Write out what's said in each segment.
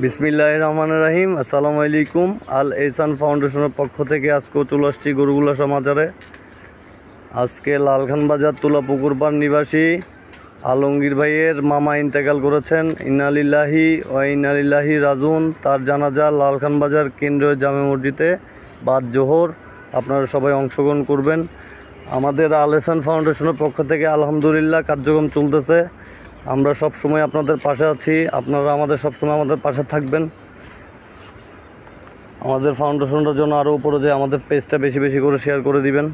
বিসমিল্লাহির রহমানির রহিম। আসসালামু আলাইকুম। আল এহসান ফাউন্ডেশনের পক্ষ থেকে আজকে চলে আসছি গরুগুলা সমাচারে। আজকে লালখান বাজার তুলাপুকুর পাড় নিবাসী আলমগীর ভাইয়ের মামা ইন্তেকাল করেছেন। ইন্না লিল্লাহি ওয়া ইন্না ইলাইহি রাজিউন। তার জানাজা লালখান বাজার কেন্দ্রীয় জামে মসজিদে বাদ জোহর। আপনারা সবাই অংশগ্রহণ করবেন। আমাদের আল এহসান ফাউন্ডেশনের পক্ষ থেকে আলহামদুলিল্লাহ কার্যক্রম চলতেছে। আমরা সব সময় আপনাদের পাশে আছি, আপনারা আমাদের সব সময় আমাদের পাশে থাকবেন। আমাদের ফাউন্ডেশনটার জন্য আরও উপরে যে আমাদের পেজটা বেশি বেশি করে শেয়ার করে দিবেন।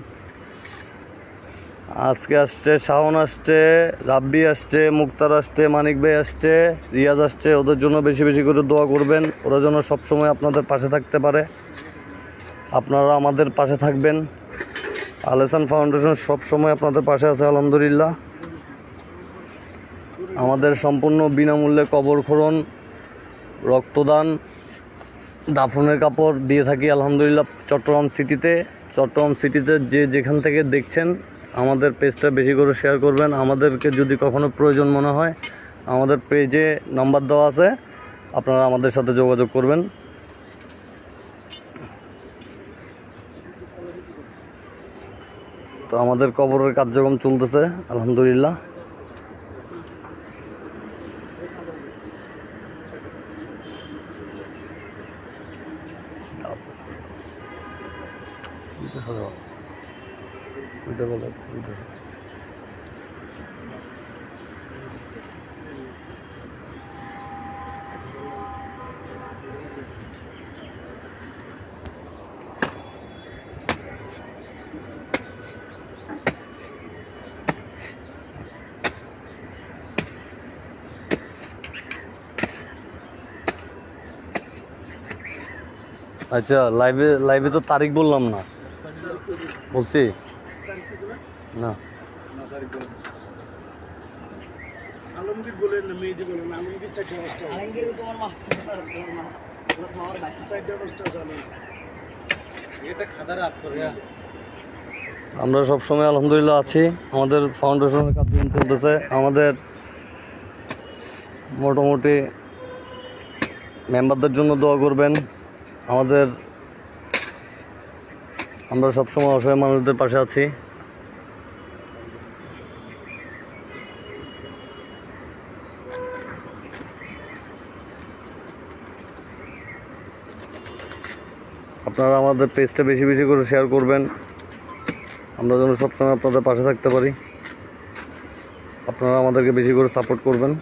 আজকে আসছে শাওন, আসছে রাব্বি, আসছে মুক্তার, আসছে মানিক ভাই, আসছে রিয়াজ, আসছে। ওদের জন্য বেশি বেশি করে দোয়া করবেন, ওরা যেন সবসময় আপনাদের পাশে থাকতে পারে। আপনারা আমাদের পাশে থাকবেন। আল এহসান ফাউন্ডেশন সবসময় আপনাদের পাশে আছে আলহামদুলিল্লাহ। আমাদের সম্পূর্ণ বিনামূল্যে কবর খনন, রক্তদান, দাফনের কাপড় দিয়ে থাকি আলহামদুলিল্লাহ চট্টগ্রাম সিটিতে যে যেখান থেকে দেখছেন আমাদের পেজটা বেশি করে শেয়ার করবেন। আমাদেরকে যদি কখনো প্রয়োজন মনে হয় আমাদের পেজে নাম্বার দেওয়া আছে, আপনারা আমাদের সাথে যোগাযোগ করবেন। তো আমাদের কবরের কার্যক্রম চলতেছে আলহামদুলিল্লাহ। আচ্ছা, লাইভে তো তারিখ বললাম না, বলছি না। আলমগীর বলেন না, মেহেদি বলেন না। আলমগীর আমরা সবসময় আলহামদুলিল্লাহ আছি। আমাদের ফাউন্ডেশনের কার্যক্রম চলতেছে। আমাদের মোটামুটি মেম্বারদের জন্য দোয়া করবেন। আমরা সবসময় অসহায় মানুষদের পাশে আছি। আপনারা আমাদের পেজটা বেশি বেশি করে শেয়ার করবেন, আমরা যেন সবসময় আপনাদের পাশে থাকতে পারি। আপনারা আমাদেরকে বেশি করে সাপোর্ট করবেন।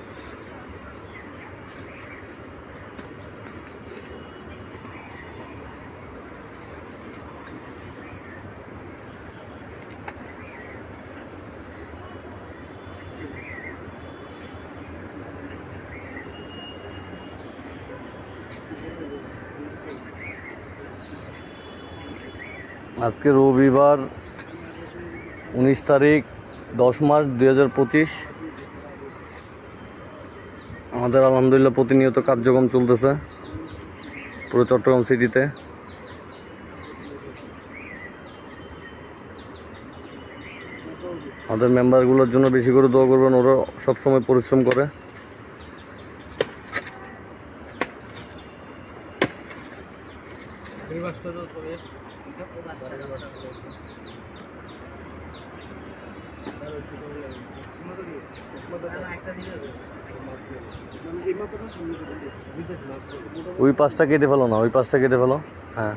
আজকে রবিবার 19 তারিখ 10 মার্চ 2025। আমাদের আলহামদুলিল্লাহ প্রতিনিয়ত কার্যক্রম চলতেছে পুরো চট্টগ্রাম সিটিতে। আমাদের মেম্বারগুলোর জন্য বেশি করে দোয়া করবেন, ওরা সবসময় পরিশ্রম করে। ওই পাশটা কেটে ফেলো না, ওই পাশটা কেটে ফেলো। হ্যাঁ,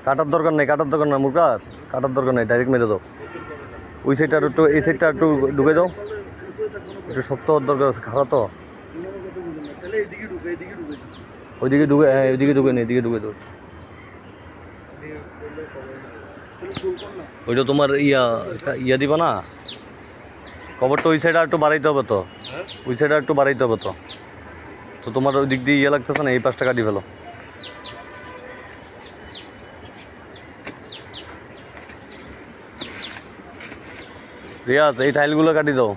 কাটার দরকার নেই মুরগার কাটার দরকার নেই, ডাইরেক্ট মেরে দাও। ওই সাইডটা একটু, এই সাইডটা একটু ঢুকে দাও, একটু শক্ত হওয়ার দরকার আছে, খারাপ তো। ওইদিকে ঢুকে, হ্যাঁ ওইদিকে ঢুকে নেই, এদিকে ঢুকে দাও। ওইটা তোমার ইয়া দিবা না, কবরটা ওই সাইডে একটু বাড়াইতে হবে তো, ওই সাইডে একটু বাড়াইতে হবে তো। তো তোমার ওই দিক দিয়ে ইয়ে লাগতেছে না, এই পাশটা কাটি ফেলো। রিয়াজ, এই টাইলগুলো কাটি দাও।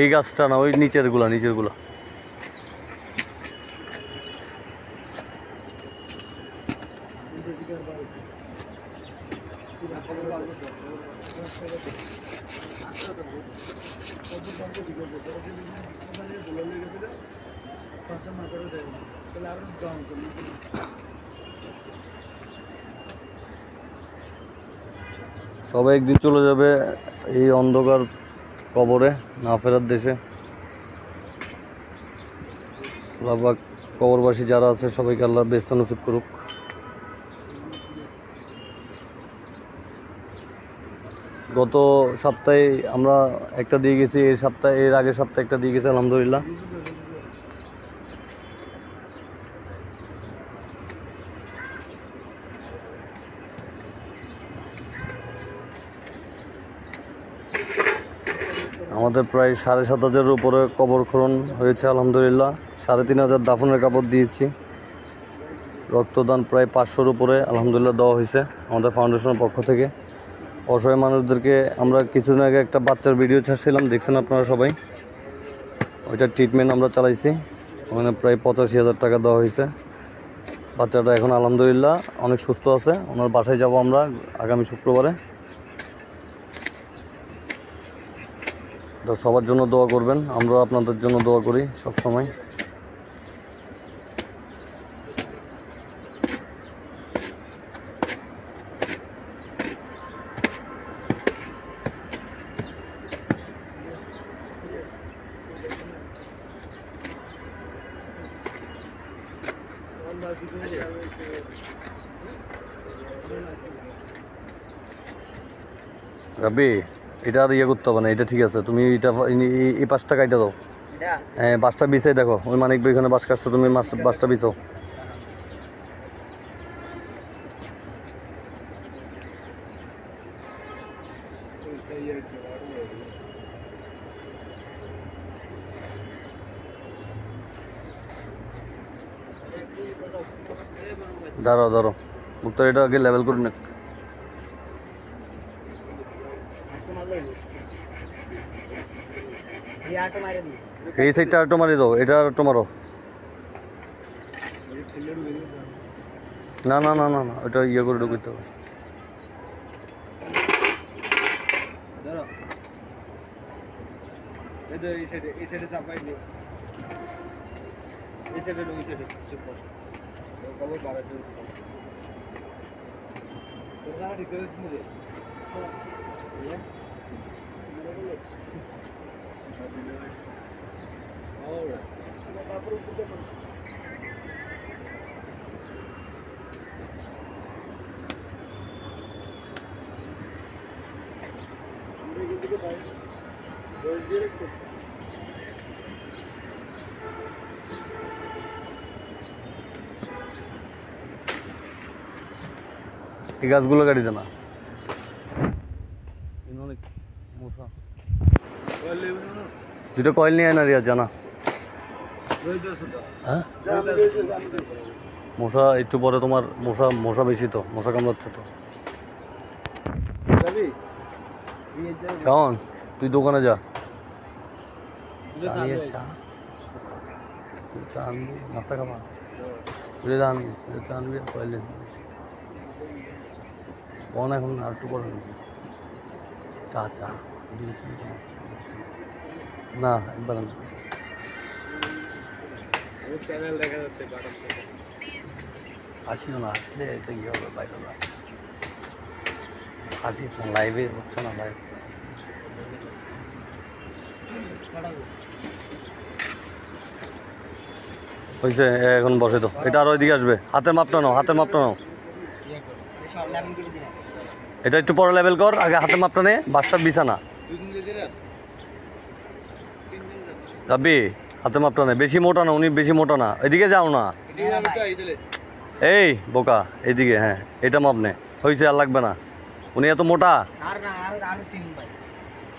এই গাছটা না, ওই নিচের গুলা। সবাই একদিন চলে যাবে এই অন্ধকার কবরে, না ফেরার দেশে। আল্লাহ কবরবাসী যারা আছে সবাইকে আল্লাহ বেহেশত নসিব করুক। গত সপ্তাহে আমরা একটা দিয়ে গেছি, এর আগের সপ্তাহে একটা দিয়ে গেছি আলহামদুলিল্লাহ। আমাদের প্রায় 7,500-এর উপরে কবর খনন হয়েছে আলহামদুলিল্লাহ। 3,500 দাফনের কাপড় দিয়েছি। রক্তদান প্রায় 500-র উপরে আলহামদুলিল্লাহ দেওয়া হয়েছে আমাদের ফাউন্ডেশনের পক্ষ থেকে। অসহায় মানুষদেরকে আমরা কিছুদিন আগে একটা বাচ্চার ভিডিও ছাড়ছিলাম, দেখছেন আপনারা সবাই। ওইটার ট্রিটমেন্ট আমরা চালাইছি, ওখানে প্রায় 85,000 টাকা দেওয়া হয়েছে। বাচ্চাটা এখন আলহামদুলিল্লাহ অনেক সুস্থ আছে। ওনার বাসায় যাব আমরা আগামী শুক্রবারে। তো সবার জন্য দোয়া করবেন, আমরা আপনাদের জন্য দোয়া করি সব সময়। রাবি, এটা আর ইয়ে করতে হবে না, এটা ঠিক আছে। তুমি এটা এই 5 টাকা এটা দাও। হ্যাঁ, বাসটা বিছাই দেখো, ওই মানিক ভাই ওখানে বাস কাটছো, তুমি বাসটা বিছাও। দাঁড়াও দাঁড়াও, উত্তর এটা আগে লেভেল করে নেন। এই সাইডটা আটো মারি দাও, এটা আটো মারো। না না না না না, ওটা ইয়ে করে ঢুকিতে হবে। এই গাছগুলো কাটি দেনা। দুটো কয়েল নিয়ে আয় না রিয়াজ, জানা। হ্যাঁ, মশা একটু পরে তোমার মশা বেশি, তো মশা কামড়াচ্ছে তো। শাওন, তুই দোকানে যা, চা আনবি, নাস্তা খাবা, চা আনবি কয়েল বন এখন আর একটু করে চা না একবার চ্যানেল দেখা যাচ্ছে। আসিও না, আসলে এটা কি হবে বাইরে না, আসিস না লাইভে, হচ্ছে না লাইভ। হয়েছে, এখন বসে তো। এটা আরো ওইদিকে আসবে, হাতের মাপটা নাও, হাতের মাপটা নাও। এটা একটু পরে লেভেল কর, আগে হাতের মাপটা নে, বাসটা বিছানা যাবি, হাতের মাপটা নে। বেশি মোটা না, উনি বেশি মোটা না, এদিকে যাও না। এই বোকা, এইদিকে। হ্যাঁ, এটা মাপ নে, হয়েছে, আর লাগবে না। উনি এত মোটা,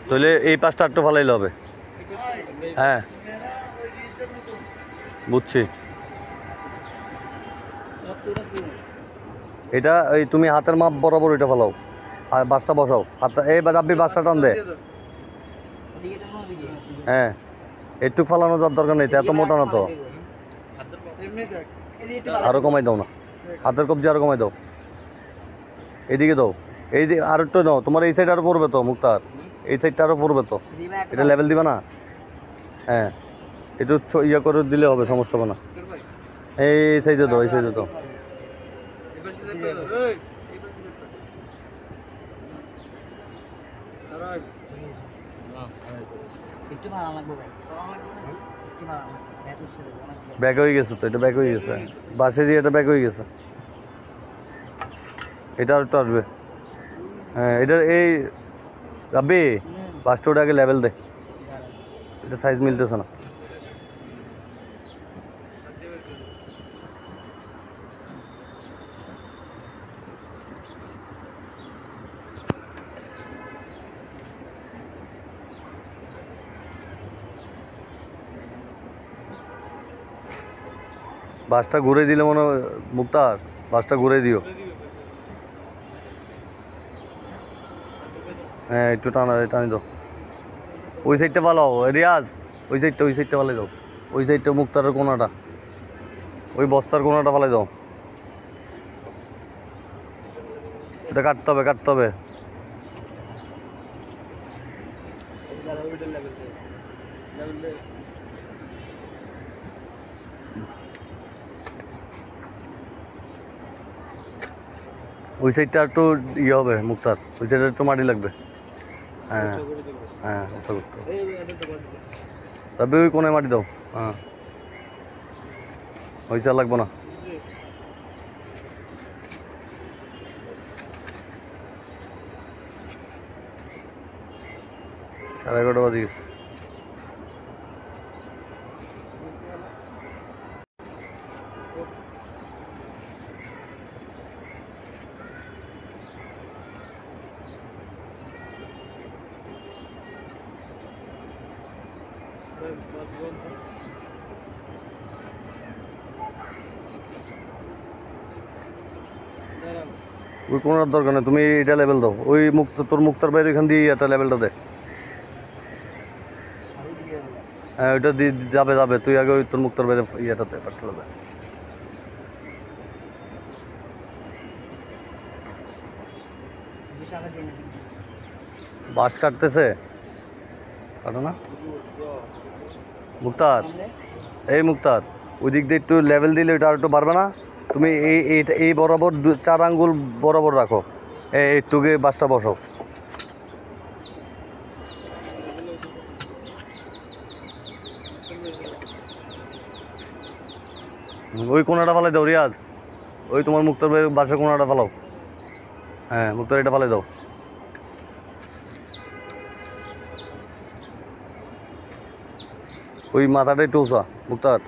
তাহলে এই পাশটা একটু ফালাইলে হবে। হ্যাঁ বুঝছি। এটা এই তুমি হাতের মাপ বরাবর এটা ফেলাও, আর বাসটা বসাও। হাতটা এইবার আপনি বাসটা টান দে। হ্যাঁ, একটু ফালানো যাওয়ার দরকার নেই, এত মোটা না তো। আরো কমাই দাও না, হাতের কবজি আরো কমাই দাও। এইদিকে দাও, এই যে আর একটু দাও, তোমার এই সাইড আরো পড়বে তো মুক্তার, এই সাইডটা আরো পড়বে তো, এটা লেভেল দিবা না? হ্যাঁ, একটু ইয়ে করে দিলে হবে, সমস্যা হবে না। এই সাইডে দাও, এই সাইডে দাও। ব্যাক হয়ে গেছে তো, এটা ব্যাক হয়ে গেছে, বাসে দিয়ে এটা ব্যাক হয়ে গেছে, এটা আর একটু আসবে। হ্যাঁ, এটা এই রাব্বি বাসটা ওটা আগে লেভেল দে, এটা সাইজ মিলতেছে না। বাসটা ঘুরে দিলে মনে হয় মুক্তার, বাসটা ঘুরে দিও। হ্যাঁ, একটু টানি দাও, ওই সাইডটা ভালো রিয়াজ, ওই সাইডটা ভালো দাও, ওই সাইডটা মুক্তারের কোনাটা, ওই বস্তার কোনাটা ভালো দাও। এটা কাটতে হবে, কাটতে হবে। ওই সাইডটা একটু ইয়ে হবে মুক্তার, ওই সাইডে একটু মাটি লাগবে। হ্যাঁ হ্যাঁ, আচ্ছা করতে হবে। তবে ওই কোনায় মাটি দাও। হ্যাঁ, ওই চাল লাগবো না। সাড়ে 11টা বাজে গেছে। ওই কোনার দরকার নেই, তুমি এটা লেভেল দাও, ওই তোর মুক্তার বাইরে এখান দিয়ে একটা লেভেলটা দে। হ্যাঁ, ওইটা দিয়ে যাবে যাবে, তুই আগে ওই তোর মুক্তার বাইরে ইয়েটাতে পাঠটা দে। বাঁশ কাটতেছে, কাটো না মুক্তার, এই মুক্তার ওই দিক দিয়ে একটু লেভেল দিলে ওইটা আর একটু বাড়বে না? তুমি এই বরাবর 4 আঙ্গুল বরাবর রাখো, একটুকে বাসটা বসাও। ওই কোনাটা ফালাই দাও রিয়াজ, ওই তোমার মুক্তার বাসের কোনাটা ফালাও। হ্যাঁ, মুক্তার এটা ফালাই দাও। ওই মাথাটা একটু উঁচা মুক্তার,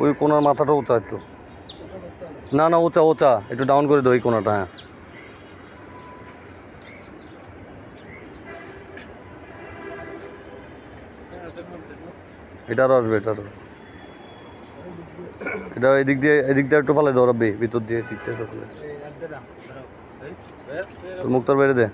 ওই কোনার মাথাটা উঁচা একটু, না না উঁচা উঁচা, একটু ডাউন করে দাও ওই কোনাটা। হ্যাঁ, এটা আরও আসবে, এটা আরও, এটা এদিক দিয়ে একটু ফালাই দাও রাব্বি, ভিতর দিয়ে এদিক দিয়ে একটু ফালাই তোর মুক্তার বাইরে দে।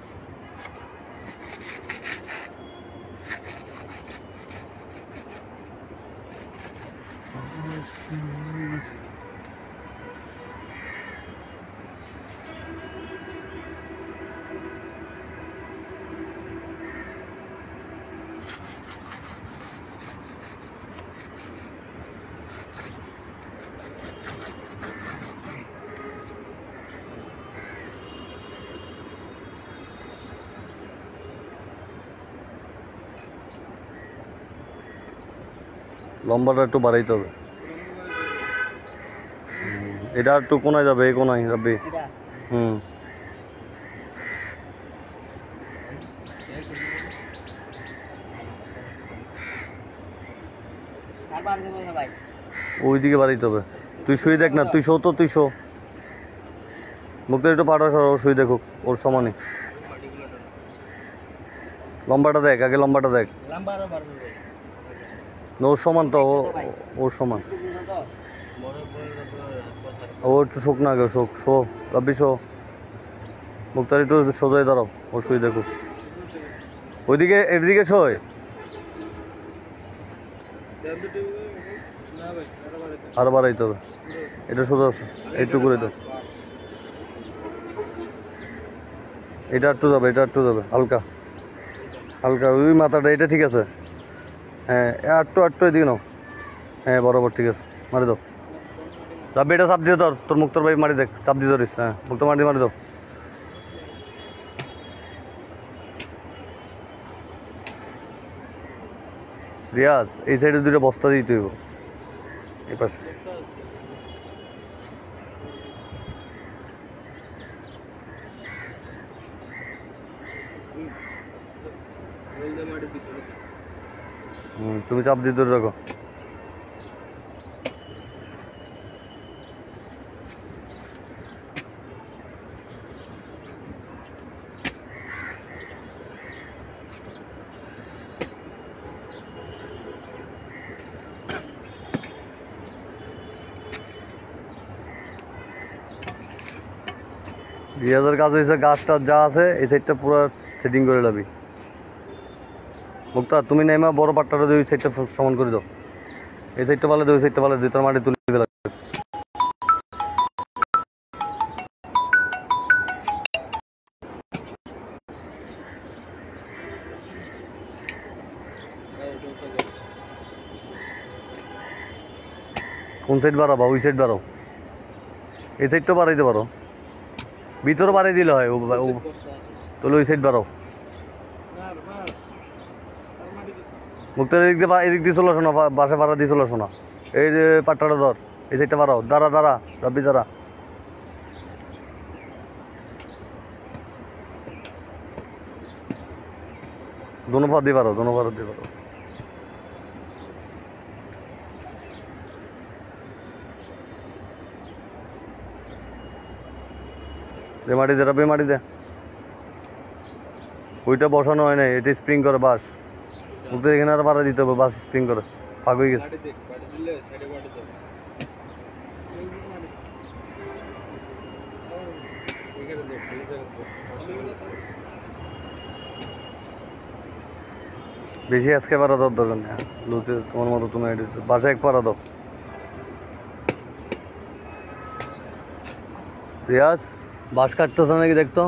লম্বাটা একটু বাড়াইতে হবে। এটা একটু কোনায় যাবে, এই কোনায় রাব্বি। হুম, ওইদিকে বাড়াইতে হবে। তুই শুয়ে দেখ না, তুই শো তো, তুই শো মুখটা একটু পাটা সর, শুয়ে দেখুক ওর সমানে। লম্বাটা দেখ আগে, লম্বাটা দেখ, ওর সমান তো, ওর সমান। ও একটু শোক না আগে, শোক শো রাব্বি শো, মুক্তার একটু সোজাই দাঁড়াও, ও শুয়ে দেখুক। ওইদিকে এদিকে শোয়, আরো বাড়াইতে হবে। এটা সোজা আছে, একটু করে দাও। এটা একটু যাবে, এটা একটু যাবে, হালকা হালকা ওই মাথাটা, এটা ঠিক আছে। হ্যাঁ একটু একটু এদিকে নাও। হ্যাঁ বরাবর ঠিক আছে, মারি দাও। রাব্বি এটা চাপ দিয়ে ধর, তোর মুক্তর ভাই মারি দেখ, চাপ দিয়ে ধরিস। হ্যাঁ মুক্ত মারি দাও। রিয়াজ এই সাইডে দুটো বস্তা দিতে হইব, এই পাশে। তুমি চাপ দিয়ে ধরে রাখো। রিয়াজের কাজ হয়েছে গাছ টাছ যা আছে এই সাইডটা পুরো সেটিং করে লাবি। মুক্তা তুমি নেমা বড় পাট্টাটা দিয়ে ওই সাইডটা সমান করে দাও। এই সাইডটা ভালো দিও, ওই সাইডটা ভালো দিও, তোর মাটি তুলে দিবে। কোন সাইড বাড়াবা? ওই সাইড বাড়াও, এই সাইডটা বাড়াইতে পারো, ভিতরে বাড়াই দিলে হয়। তাহলে ওই সাইড বাড়াও। মুক্তার এদিক দিয়ে চলে আসো না, বাসা ভাড়া দিয়ে চলে আসো না। এই যে পাট্টাটা ধর, এই সাইডটা বাড়াও। দাঁড়া রাব্বি দাঁড়া। দোনো পা দিয়ে পারো, দোনো পা দিয়ে পারো। দে মাটি দে রাব্বি, মাটি দে। ওইটা বসানো হয় নাই, এটা স্প্রিং করে বাস। মুক্তি এখানে আর ভাড়া দিতে হবে, বাস স্প্রিং করে ফাঁক হয়ে গেছে। বেশি আজকে পারা দাও দরকার নেই, লুচে তোমার মতো তুমি বাসায় এক পারা দাও। রিয়াজ বাস কাটতেছে নাকি দেখতো।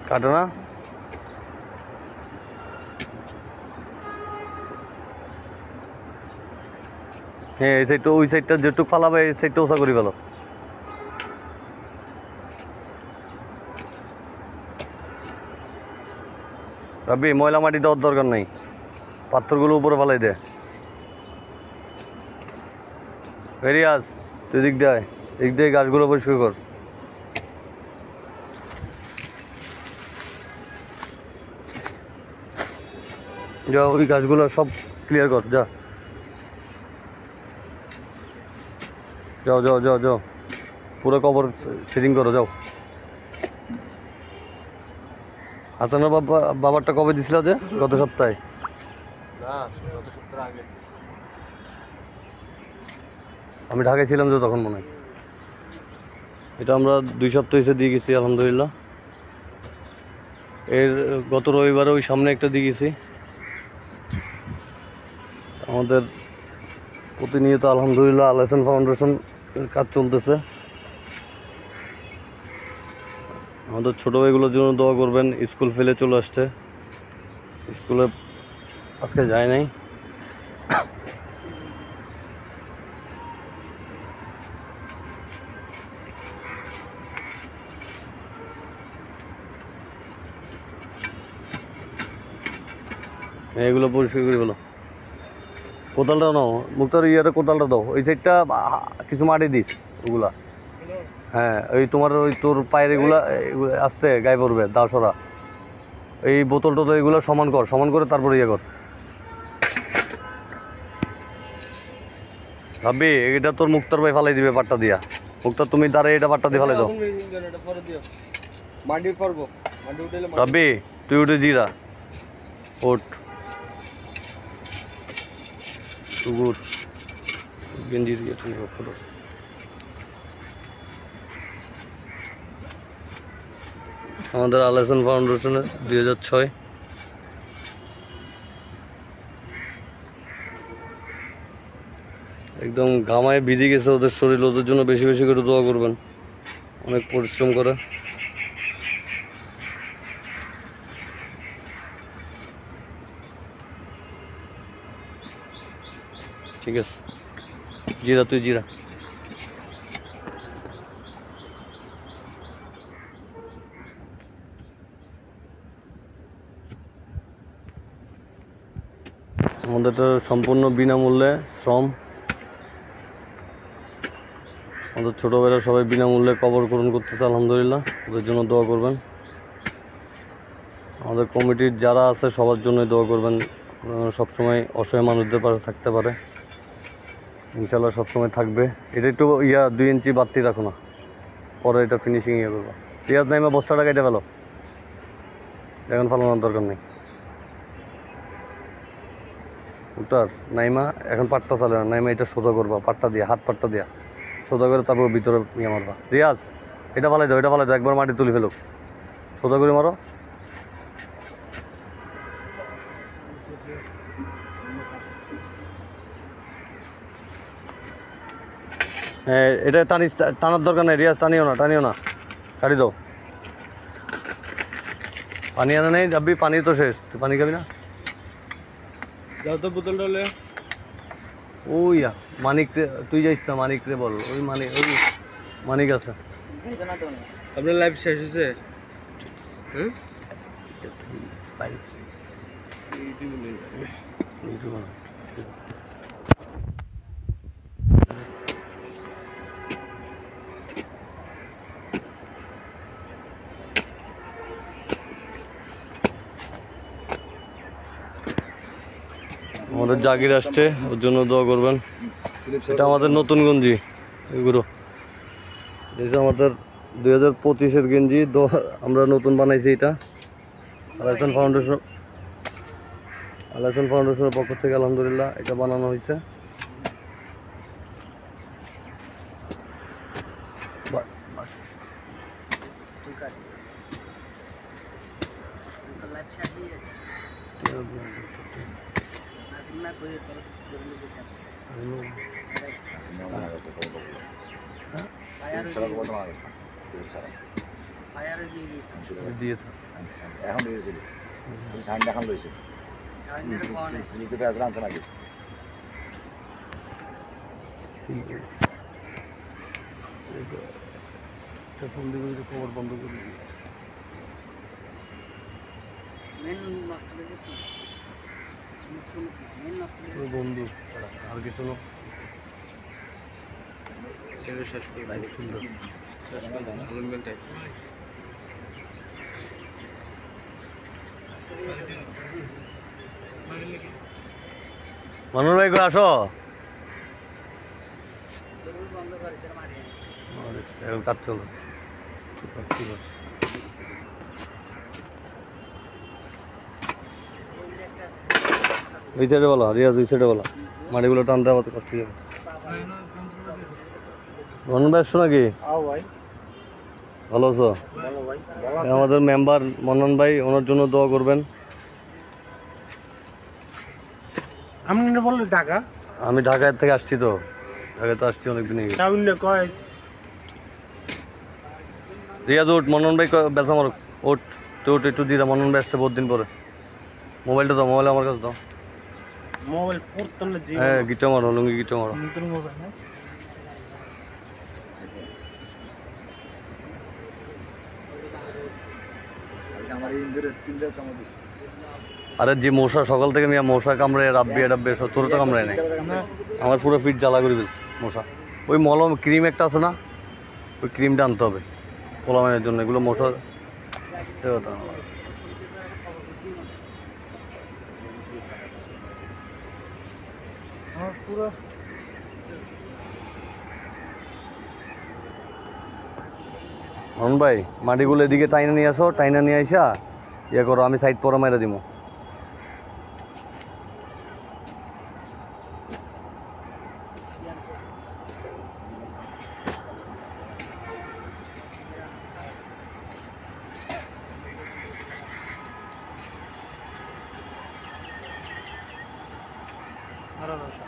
কাটো না। হ্যাঁ এই সাইডটা, ওই সাইডটা যেটুক ফালাবে এই সাইডটা ওসা করি ভালো। রাব্বি ময়লা মাটি দেওয়ার দরকার নেই, পাথরগুলো উপরে ফালাই দে। রিয়াজ তুই দিক দিয়ে গাছগুলো পরিষ্কার কর। যা ওই গাছগুলো সব ক্লিয়ার কর, যা যাও পুরো কবর সেটিং করো, যাও। হাসানের বাবারটা কবে দিছিল যে? গত সপ্তাহে। আমি ঢাকায় ছিলাম যে তখন মনে হয়। এটা আমরা 2 সপ্তাহ এসে দিয়ে গেছি আলহামদুলিল্লাহ। এর গত রবিবারে ওই সামনে একটা দিয়ে গেছি। আমাদের প্রতিনিয়ত আলহামদুলিল্লাহ আল এহসান ফাউন্ডেশন কাজ চলতেছে। আমাদের ছোটো ভাইগুলোর জন্য দোয়া করবেন, স্কুল ফেলে চলে আসছে, স্কুলে আজকে যায় নাই। এগুলো পরিষ্কার করে বলো। কোদালটা নাও মুক্তার, ইয়ারে কোদালটা দাও। ওই সাইডটা কিছু মাটি দিস ওগুলা। হ্যাঁ ওই তোমার ওই তোর পায়ের এগুলা আস্তে গায়ে পড়বে, দাও সরা। এই বোতল টোতল এগুলো সমান করে তারপরে ইয়ে কর। ভাবি এটা তোর মুক্তার ভাই ফালাই দিবে পাট্টা দিয়া। মুক্তার তুমি দাঁড়ায় এটা পাট্টা দিয়ে ফালাই দাও। ভাবি তুই উঠে জিরা, ওঠ টুকুর গেঞ্জির ইয়েটা নেব ফটো। আমাদের আল হাসান ফাউন্ডেশনের 2006। একদম ঘামায় ভিজে গেছে ওদের শরীর, ওদের জন্য বেশি বেশি করে দোয়া করবেন, অনেক পরিশ্রম করে। ঠিক আছে, জিরা তুই জিরা। আমাদের তো সম্পূর্ণ বিনামূল্যে শ্রম, আমাদের ছোটো ভাইরা সবাই বিনামূল্যে কবর পূরণ করতেছে, আলহামদুলিল্লাহ। ওদের জন্য দোয়া করবেন। আমাদের কমিটির যারা আছে সবার জন্যই দোয়া করবেন, সবসময় অসহায় মানুষদের পাশে থাকতে পারে, ইনশাল্লাহ সবসময় থাকবে। এটা একটু 2 ইঞ্চি বাড়তি রাখো না, পরে এটা ফিনিশিং করবো। রিয়াজ নাইমা বস্তাটা কেটে ফেলো, এখন ফালানোর দরকার নেই। উত্তর নাইমা এখন পাট্টা চালে না, নাইমা এটা সোজা করবা পাট্টা দিয়া, হাত পাট্টা দিয়া সোজা করে, তারপর ভিতরে মারবা। রিয়াজ এটা ফালাই দাও, এটা ফালাই দাও, একবার মাটি তুলে ফেলো, সোজা করে মারো। হ্যাঁ, এটা টানার দরকার নেই রিয়াজ, টানিও না, কাটি দাও। পানি আনা নেই যাবি, পানি তো শেষ, তুই পানি খাবি না? যাও তো বোতল ডলে। ওই মানিক রে, তুই যাইস না, মানিক রে বল, ওই মানিক আছে। আপনার লাইফ শেষ হয়েছে? হ্যাঁ, আমাদের জাগির আসছে, ওর জন্য দোয়া করবেন। এটা আমাদের নতুন গঞ্জি, এগুলো আমাদের 2025-এর গেঞ্জি, আমরা নতুন বানাইছি। এটা আল হাসান ফাউন্ডেশনের পক্ষ থেকে আলহামদুলিল্লাহ এটা বানানো হয়েছে। দিয়ে থাক। এখন দিয়েছিল সাইন দেখান লইছে আনছে নাকি? ফোন দিয়ে খবর বন্ধ করে দিই। বন্ধু আর কিছু না, শেষ করে আলমগীর মনোর ভাই করে আসো, এখন কাজ চলো। ঠিক আছে, ওই সাইডে বলো রিয়াজ, ওই সাইডে বলো, মাটিগুলো টানতে আমার কষ্ট হয়ে যাবে। মনোর ভাই আসছো নাকি? ভালো আছো? আমাদের মেম্বার মন্নন ভাই, ওনার জন্য দোয়া করবেন। আপনি বললেন টাকা? আমি ঢাকায় থেকে আসছি, তো ঢাকায় তো আসছি অনেকদিন আগে। কয় রিয়াজ ওঠ, মন্নন ভাই বেচা মারো, ওঠ তুই, ওঠ একটু দিয়ে দাও। মন্নন ভাই আসছে বহুত দিন পরে। মোবাইলটা দাও, মোবাইল আমার কাছে দাও। মোবাইল পড়তলে জি, হ্যাঁ গিটা মারো, লুঙ্গি গিটা মারো। নতুন মোবাইল না? আমার ইন্দিরে 3 কামড় দিছে। আরে যে মশা সকাল থেকে মিয়া মশা কামড়ে রাব্বি রাব্বি, তোর তো কামড়ায় নাই, আমার পুরো ফিট জ্বালা করে ফেলছে মশা। ওই মলম ক্রিম একটা আছে না, ওই ক্রিমটা আনতে হবে পোলামের জন্য, এগুলো মশা। হন ভাই মাটিগুলো এদিকে টাইনা নিয়ে আসো, টাইনা নিয়ে আইসা ইয়ে করো, আমি সাইড পরে মেরে দিব। 1800।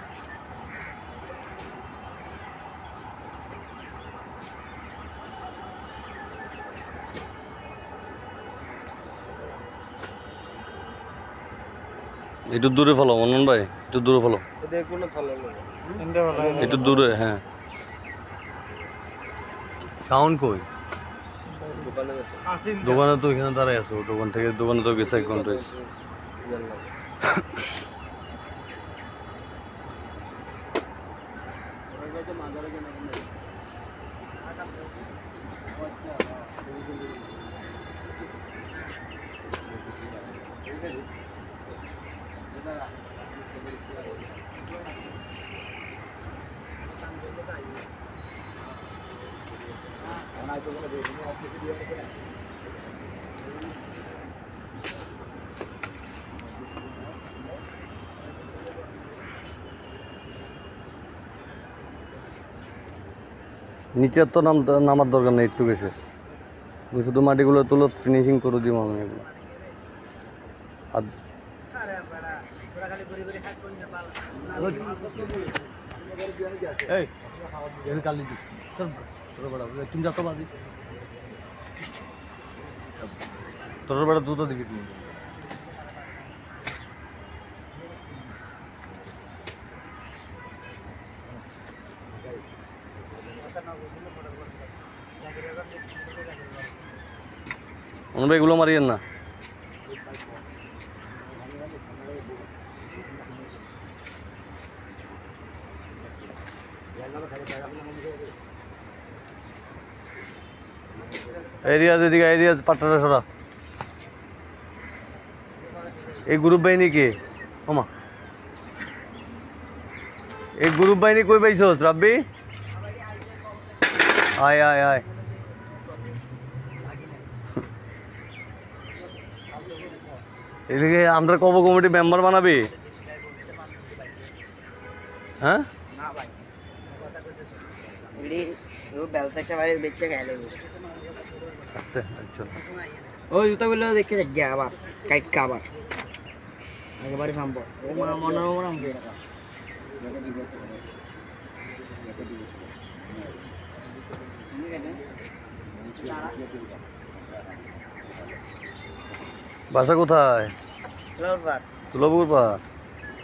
একটু দূরে ফেলো মনন ভাই, একটু দূরে ফেলো, এদের কোনো ফলো নেই। একটু দূরে। হ্যাঁ, সাউন্ড কই? দোকানে তো এখানে দাঁড়াই আছো, দোকান থেকে দোকানে তো গেছে 1 ঘন্টা হয়েছে। নিচের তো নামার দরকার নেই, একটু শেষ। তুমি শুধু মাটিগুলো তুলো, ফিনিশিং করে দিব আমি এগুলো। আর তোর বেড়া দুটো দিবি তুমি। অনু ভাই এগুলো মারিয়েন না। এরিয়াজ এদিকে, এরিয়াজ পাট্টাটা সরা। এই গ্রুপ বাহিনী কে ওমা? এই গ্রুপ বাহিনী কই পাইছো রাব্বি? আয় আয় আয়। এদিকে আমরা কব কমিটি মেম্বার বানাবি? হ্যাঁ, না ভাই এডি ও বেলসাইটা বাইরে বেচে গেলে আচ্ছা আচ্ছা। ওই জুতাগুলো দেখে যাক আবার কাইট কাবার একেবারে সম্ভব ও মনে মনে আমাকে বাসা কোথায়? লোরবার তুলাপুর পা।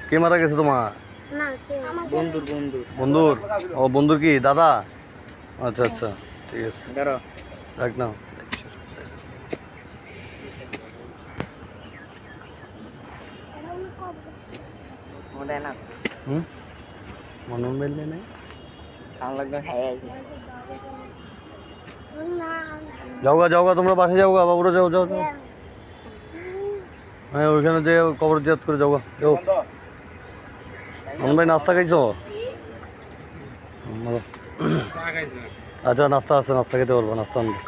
কে মারা গেছে তোমার? বন্ধুর বন্ধু বন্ধুর? ও বন্ধুর কি দাদা? আচ্ছা আচ্ছা, ঠিক আছে, ধরো দেখ না। ওটা না হুম, মনন বেললে নাই। কাম লাগবে খাই আছে যাওগা যাওগা, তোমরা বাসে যাওগা, বাবুরা যাও যাও যাও। হ্যাঁ, ওইখানে যে কবর জিয়াত করে যাওগা যাও। মনন ভাই নাস্তা খাইছো? আচ্ছা, নাস্তা আছে, নাস্তা খেতে পারবো, নাস্তা আনবো।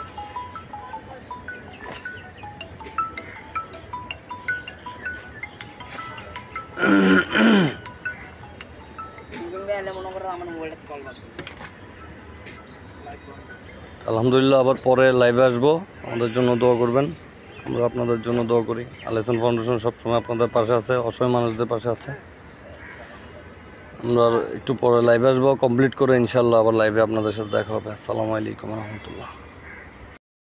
আলহামদুলিল্লাহ, আবার পরে লাইভে আসবো। আমাদের জন্য দোয়া করবেন, আমরা আপনাদের জন্য দোয়া করি। আল এহসান ফাউন্ডেশন সবসময় আপনাদের পাশে আছে, অসহায় মানুষদের পাশে আছে। আমরা একটু পরে লাইভে আসবো, কমপ্লিট করে ইনশাল্লাহ আবার লাইভে আপনাদের সাথে দেখা হবে। আসসালামু আলাইকুম রহমতুল্লাহ।